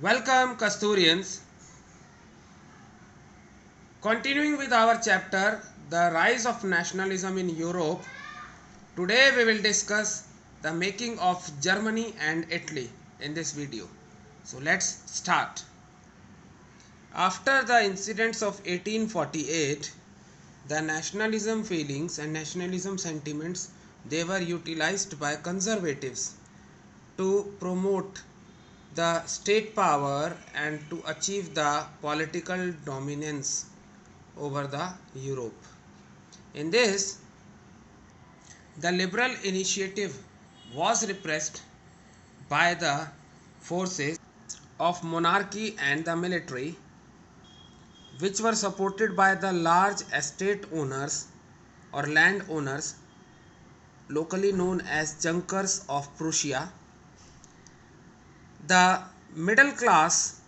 Welcome, Kasturians. Continuing with our chapter, The Rise of Nationalism in Europe, today we will discuss the making of Germany and Italy in this video. So let's start. After the incidents of 1848, the nationalism feelings and nationalism sentiments they were utilized by conservatives to promote the state power and to achieve the political dominance over the Europe. In this, the liberal initiative was repressed by the forces of monarchy and the military, which were supported by the large estate owners or land owners, locally known as Junkers of Prussia. The middle class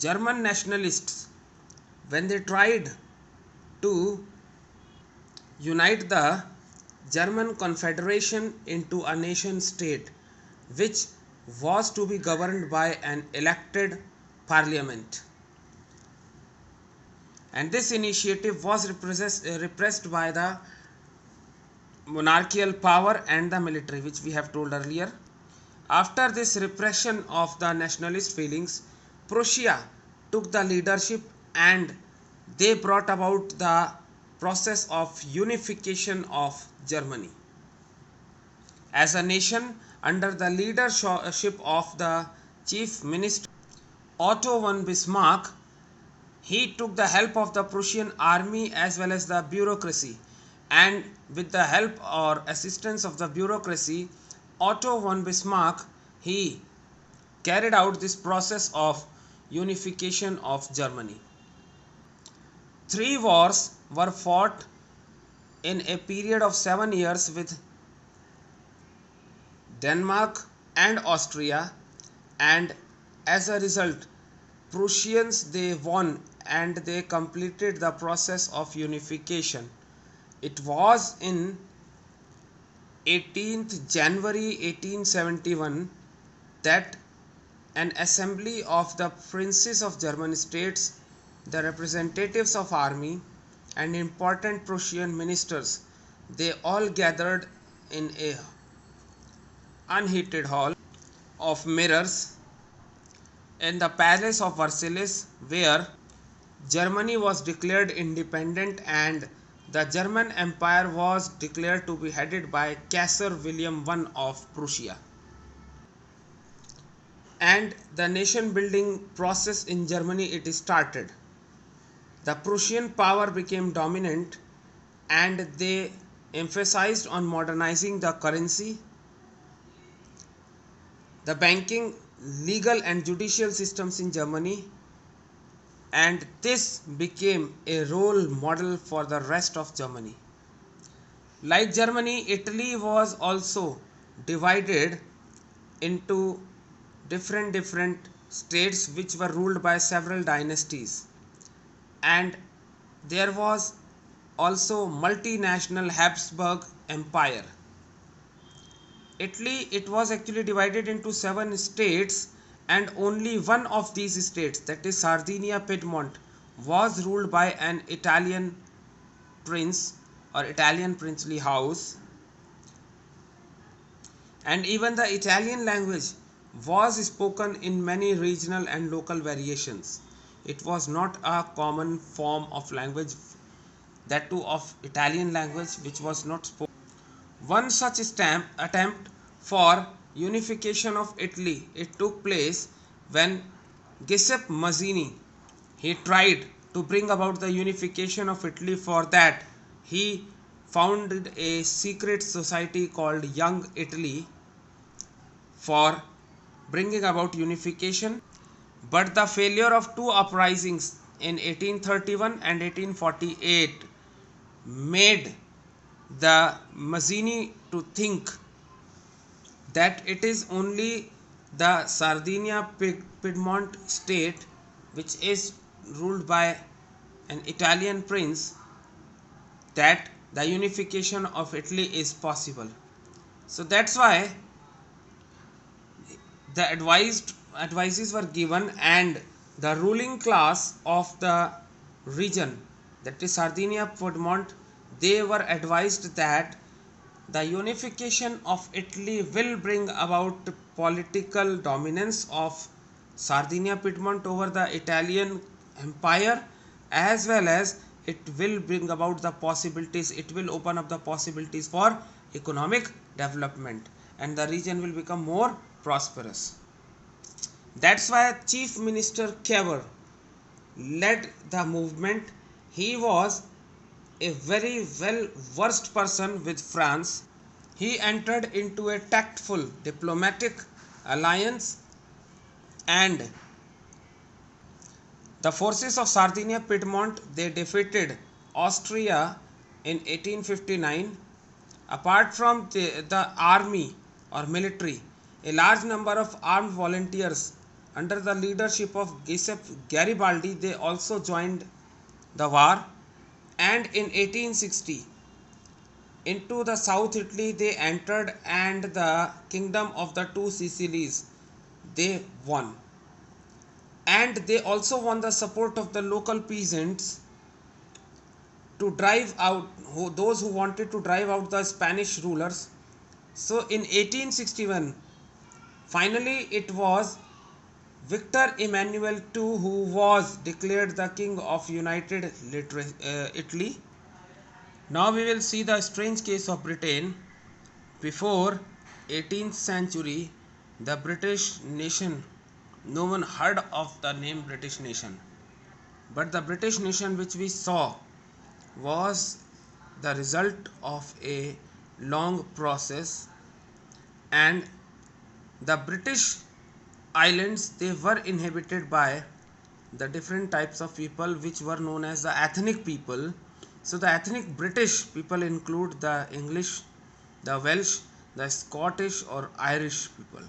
German nationalists, when they tried to unite the German Confederation into a nation state which was to be governed by an elected parliament. And this initiative was repressed by the monarchical power and the military, which we have told earlier. After this repression of the nationalist feelings, Prussia took the leadership and they brought about the process of unification of Germany as a nation under the leadership of the chief minister Otto von Bismarck. He took the help of the Prussian army as well as the bureaucracy, and with the help or assistance of the bureaucracy, Otto von Bismarck he carried out this process of unification of Germany. Three wars were fought in a period of 7 years with Denmark and Austria, and as a result Prussians they won and they completed the process of unification. It was in 18th January 1871 that an assembly of the princes of German states, the representatives of army and important Prussian ministers, they all gathered in a unheated hall of mirrors in the palace of Versailles, where Germany was declared independent and the German Empire was declared to be headed by Kaiser William I of Prussia. And the nation building process in Germany it started. The Prussian power became dominant and they emphasized on modernizing the currency, the banking, legal and judicial systems in Germany, and this became a role model for the rest of Germany. Like Germany, Italy was also divided into different states which were ruled by several dynasties, and there was also multinational Habsburg Empire. Italy it was actually divided into 7 states, and only one of these states, that is Sardinia Piedmont, was ruled by an Italian prince or Italian princely house. And even the Italian language was spoken in many regional and local variations. It was not a common form of language, that too of Italian language, which was not spoken. One such attempt for unification of Italy it took place when Giuseppe Mazzini he tried to bring about the unification of Italy. For that he founded a secret society called Young Italy for bringing about unification, but the failure of two uprisings in 1831 and 1848 made the Mazzini to think that it is only the Sardinia Piedmont state which is ruled by an Italian prince that the unification of Italy is possible. So that's why the advised advices were given, and the ruling class of the region, that is Sardinia Piedmont, they were advised that the unification of Italy will bring about political dominance of Sardinia Piedmont over the Italian empire, as well as it will bring about the possibilities, it will open up the possibilities for economic development, and the region will become more prosperous. That's why Chief Minister Cavour led the movement. He was a very well versed person with France. He entered into a tactful diplomatic alliance, and the forces of Sardinia Piedmont, they defeated Austria in 1859. Apart from the army or military, a large number of armed volunteers under the leadership of Giuseppe Garibaldi, they also joined the war. And in 1860, into the South Italy they entered, and the kingdom of the two Sicilies they won. And they also won the support of the local peasants to drive out those who wanted to drive out the Spanish rulers. So in 1861, finally it was Victor Emmanuel II who was declared the king of United Italy. Now we will see the strange case of Britain. Before 18th century, the British nation, no one heard of the name British nation. But the British nation which we saw was the result of a long process, and the British islands, they were inhabited by the different types of people which were known as the ethnic people. So the ethnic British people include the English, the Welsh, the Scottish or Irish people.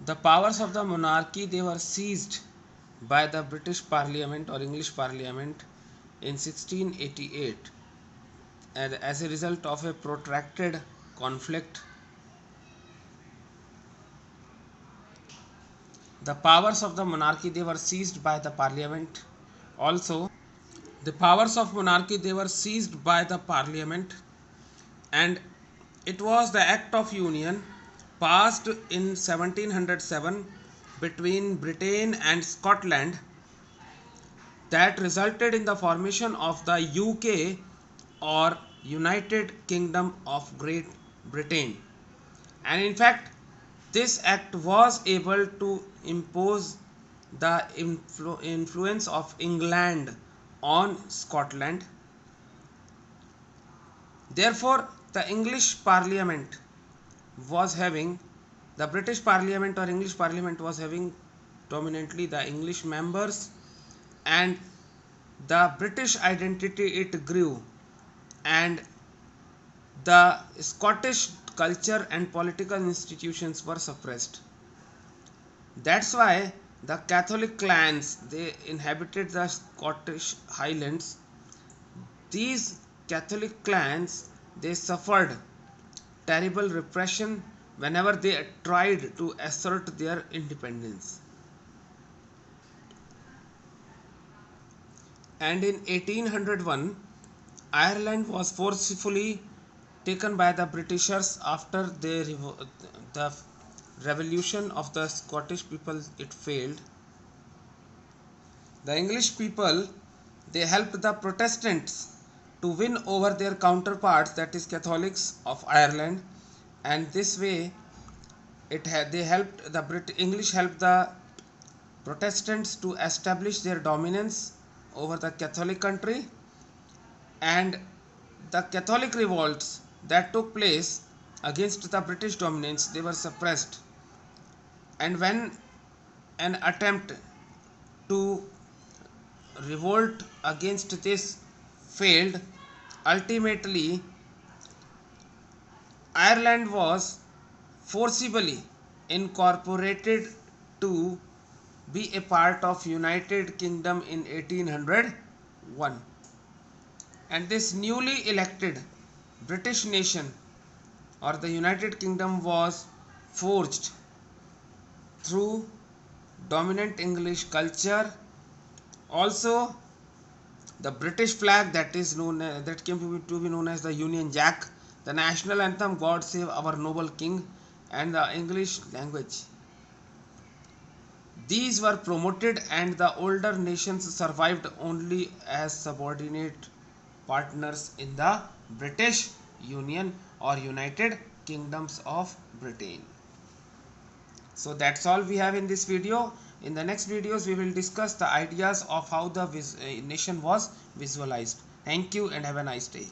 The powers of the monarchy, they were seized by the British Parliament or English Parliament in 1688, and as a result of a protracted conflict. The powers of the monarchy, they were seized by the parliament. Also, the powers of monarchy, they were seized by the parliament, and it was the Act of Union passed in 1707 between Britain and Scotland that resulted in the formation of the UK or United Kingdom of Great Britain. And in fact, this act was able to impose the influence of England on Scotland. Therefore, the English Parliament was having, the British Parliament or English Parliament was having dominantly the English members, and the British identity, it grew, and the Scottish culture and political institutions were suppressed. That's why the Catholic clans, they inhabited the Scottish Highlands. These Catholic clans, they suffered terrible repression whenever they tried to assert their independence. And in 1801, Ireland was forcefully taken by the Britishers after the revolution of the Scottish people, it failed. The English people, they helped the Protestants to win over their counterparts, that is Catholics of Ireland, and this way they helped the English helped the Protestants to establish their dominance over the Catholic country, and the Catholic revolts that took place against the British dominance, they were suppressed. And when an attempt to revolt against this failed, ultimately Ireland was forcibly incorporated to be a part of United Kingdom in 1801, and this newly elected British nation or the United Kingdom was forged through dominant English culture. Also, the British flag, that came to be known as the Union Jack, the national anthem God Save Our Noble King, and the English language. These were promoted, and the older nations survived only as subordinate partners in the British Union or United Kingdoms of Britain. So that's all we have in this video. In the next videos we will discuss the ideas of how the nation was visualized. Thank you and have a nice day.